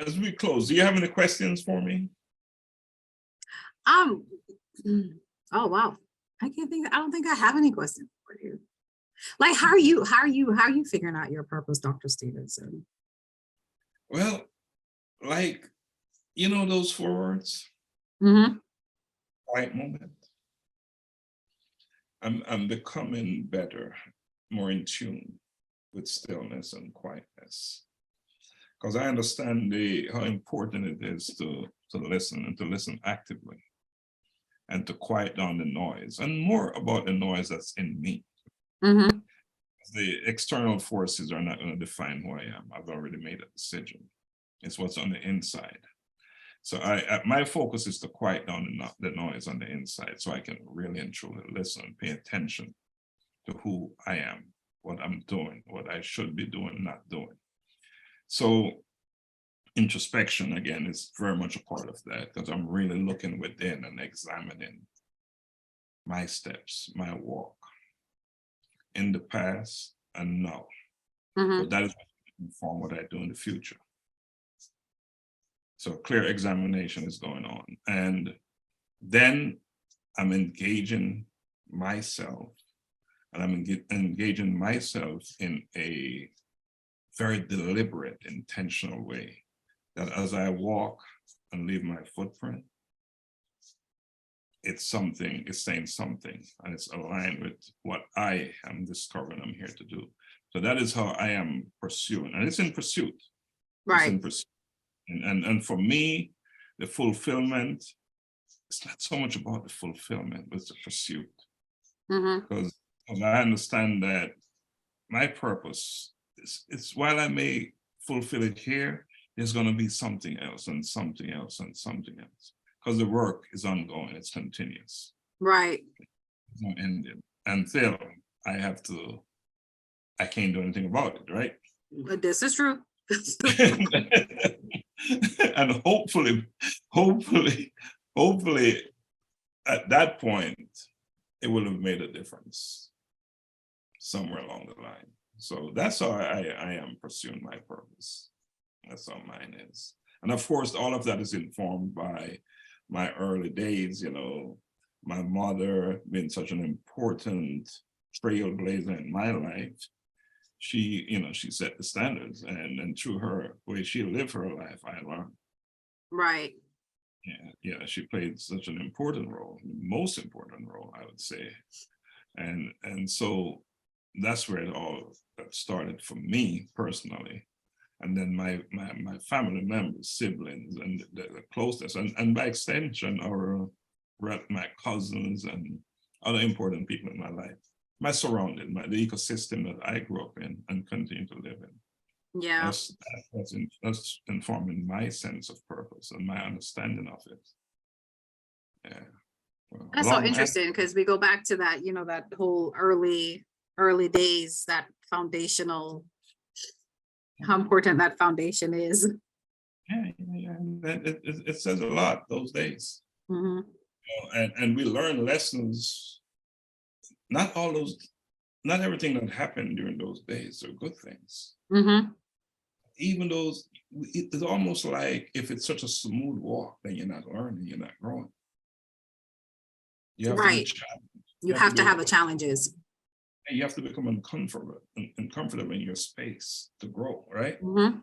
as we close, do you have any questions for me? Oh wow. I don't think I have any questions for you. Like, how are you figuring out your purpose, Dr. Stephenson? Well, like, you know, those 4 words, Mm-hmm. quiet moment. I'm becoming better, more in tune with stillness and quietness, because I understand how important it is to listen, and to listen actively, and to quiet down the noise, and more about the noise that's in me. Mm-hmm. The external forces are not going to define who I am. I've already made a decision. It's what's on the inside. So my focus is to quiet down the noise on the inside, so I can really and truly listen and pay attention to who I am, what I'm doing, what I should be doing, not doing. So introspection, again, is very much a part of that, because I'm really looking within and examining my steps, my walk in the past and now. Mm-hmm. But that is what will inform what I do in the future. So clear examination is going on. And then I'm engaging myself, and I'm engaging myself in a very deliberate, intentional way, that as I walk and leave my footprint, it's saying something, and it's aligned with what I am discovering I'm here to do. So that is how I am pursuing, and it's in pursuit. Right. It's in pursuit. And for me, the fulfillment, it's not so much about the fulfillment, but it's the pursuit. Mm-hmm. Because I understand that my purpose is while I may fulfill it here, there's going to be something else and something else and something else. Because the work is ongoing, it's continuous. Right. It's not ending until I can't do anything about it, right? But this is true. And hopefully, at that point, it will have made a difference somewhere along the line. So that's how I am pursuing my purpose. That's how mine is. And of course, all of that is informed by my early days, you know, my mother being such an important trailblazer in my life. She set the standards, and through her way she lived her life, I learned. Right. Yeah, she played such an important role, the most important role, I would say. And so that's where it all started for me personally. And then my family members, siblings, and the closeness, and by extension, my cousins and other important people in my life, my surrounding, the ecosystem that I grew up in and continue to live in. Yeah. That's informing my sense of purpose and my understanding of it. Yeah. Well, That's so interesting, because we go back to that, that whole early days, that foundational, how important that foundation is. Yeah. It says a lot those days. Mm-hmm. And we learn lessons. Not everything that happened during those days are good things. Mm-hmm. Even those, it's almost like if it's such a smooth walk, then you're not learning, you're not growing. You have right. You have to have the challenges. You have to become uncomfortable in your space to grow, right? Mm-hmm.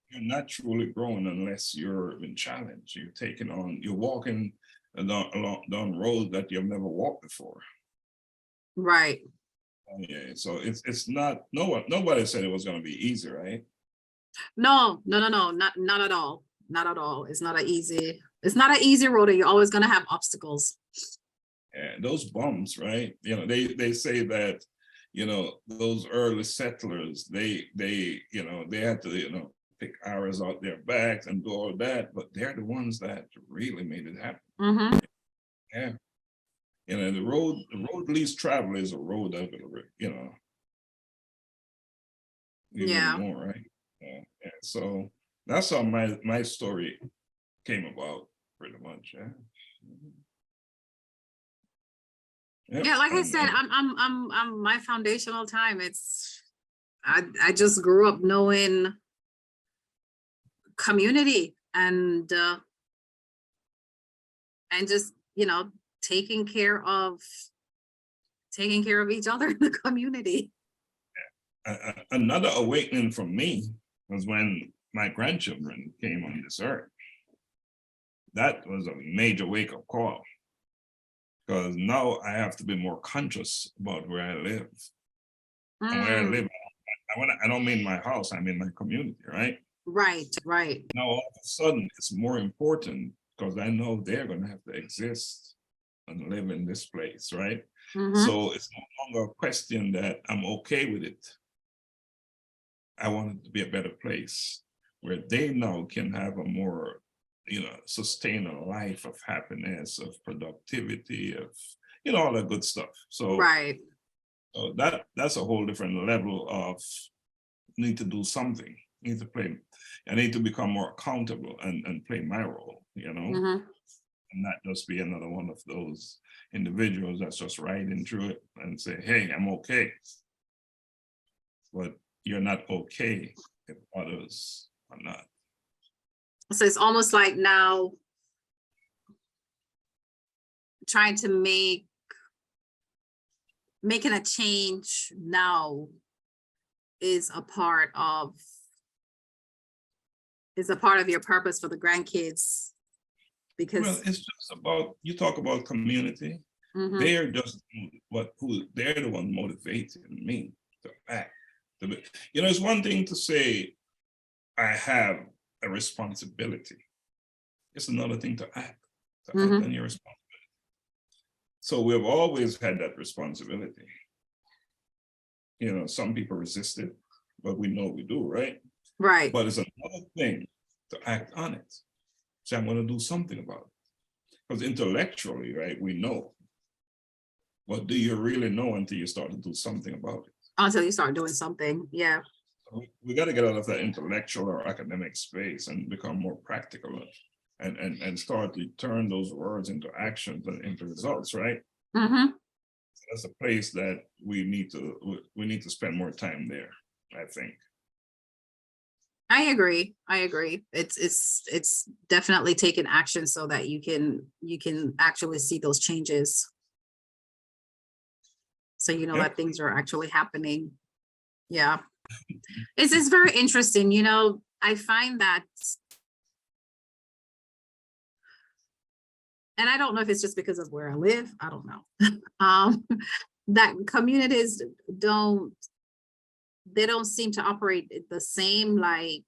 You're not truly growing unless you're in challenge. You're walking down roads that you've never walked before. Right. Yeah, so it's not, nobody said it was going to be easy, right? No, not at all. Not at all. It's not an easy road. You're always going to have obstacles. Yeah, those bumps, right? They say that, those early settlers, they had to, pick arrows out their backs and do all that, but they're the ones that really made it happen. Mm-hmm. Yeah. The road least traveled is a road that yeah. More, right? Yeah. So that's how my story came about, pretty much. Yeah. Yep. Yeah, like I said, I'm my foundational time. I just grew up knowing community and just, you know, taking care of each other in the community. Another awakening for me was when my grandchildren came on this earth. That was a major wake-up call, because now I have to be more conscious about where I live. And where I live, I don't mean my house, I mean my community, right? Right. Now all of a sudden it's more important because I know they're going to have to exist and live in this place, right? So it's no longer a question that I'm okay with it. I want it to be a better place where they now can have a more, you know, sustain a life of happiness, of productivity, of, you know, all that good stuff. So, Right. so that's a whole different level of need to do something, need to play, I need to become more accountable and play my role, you know, and not just be another one of those individuals that's just riding through it and say, hey, I'm okay. But you're not okay if others are not. So it's almost like now trying to making a change now is a part of your purpose for the grandkids, because Well, it's just about, you talk about community, they're just they're the one motivating me to act. You know, it's one thing to say I have a responsibility. It's another thing to act on your responsibility. So we've always had that responsibility. You know, some people resist it, but we know we do, right? Right. But it's another thing to act on it. So I'm going to do something about it. Because intellectually, right, we know. But do you really know until you start to do something about it? Until you start doing something, yeah. So we got to get out of that intellectual or academic space and become more practical and start to turn those words into actions and into results, right? That's a place that we need to spend more time there, I think. I agree. It's definitely taking action so that you can actually see those changes. So you know that things are actually happening. Yeah. It's very interesting. You know, I find that, and I don't know if it's just because of where I live, I don't know. That communities don't seem to operate the same like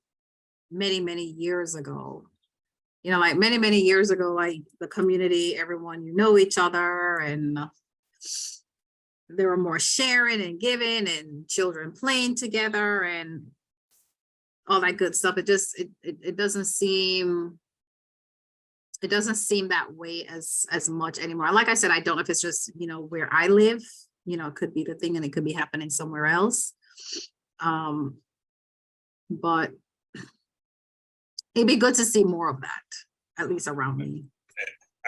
many years ago. You know, like many years ago, like the community, everyone, you know each other, and there were more sharing and giving and children playing together and all that good stuff. It just it doesn't seem that way as much anymore. Like I said, I don't know if it's just, you know, where I live, you know, it could be the thing and it could be happening somewhere else. But it'd be good to see more of that, at least around me.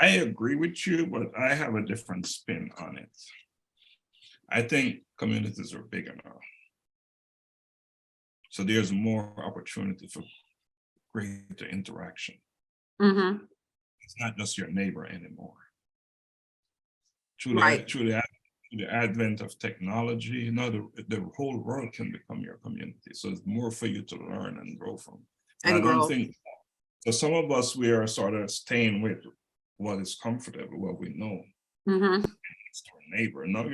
I agree with you, but I have a different spin on it. I think communities are bigger now. So there's more opportunity for greater interaction. It's not just your neighbor anymore. Through the advent of technology, you know, the whole world can become your community. So it's more for you to learn and grow from. And I don't think, so some of us, we are sort of staying with what is comfortable, what we know. Next door neighbor. No,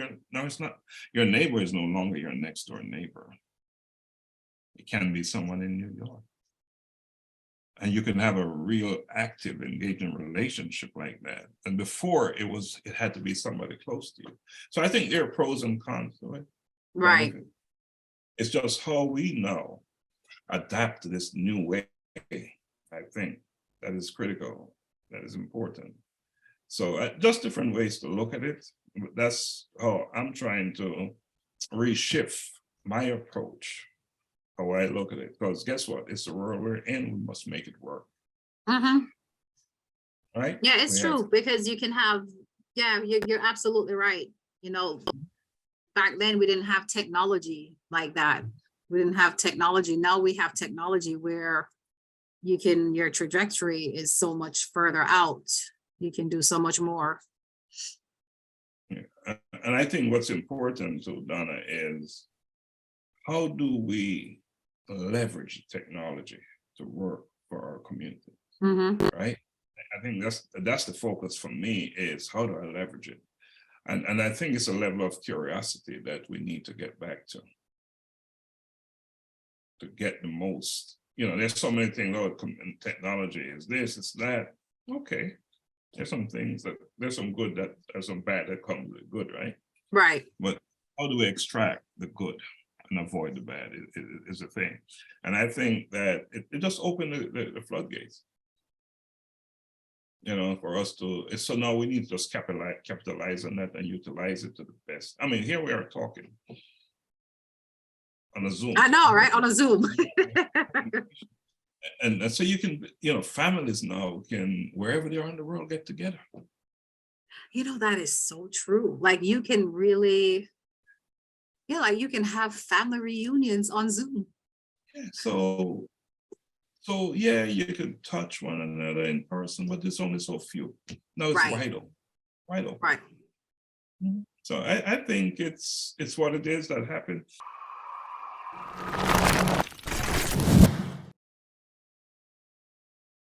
it's not. Your neighbor is no longer your next door neighbor. It can be someone in New York. And you can have a real active, engaging relationship like that. And before it had to be somebody close to you. So I think there are pros and cons to it. Right. It's just how we now adapt to this new way. I think that is critical, that is important. So just different ways to look at it. That's how I'm trying to reshift my approach, how I look at it. Because guess what? It's the world we're in. We must make it work. Right? Yeah, it's true, because you can have, yeah, you're absolutely right. You know, back then we didn't have technology like that. We didn't have technology. Now we have technology where your trajectory is so much further out. You can do so much more. Yeah. And I think what's important to Donna is, how do we leverage technology to work for our community, right? I think that's the focus for me, is how do I leverage it? And I think it's a level of curiosity that we need to get back to get the most. You know, there's so many things, oh, technology is this, it's that. Okay, there's some things that, there's some good, that there's some bad that comes with good, right? Right. But how do we extract the good and avoid the bad is the thing. And I think that it just opened the floodgates, you know, for us to, so now we need to just capitalize on that and utilize it to the best. I mean, here we are talking on a Zoom. I know, right? On a Zoom. And so you can, you know, families now can, wherever they are in the world, get together. You know, that is so true. Like, you can really, yeah, like you can have family reunions on Zoom. Yeah, so yeah, you can touch one another in person, but there's only so few. No, it's wide open. Right. So I think it's what it is that happened.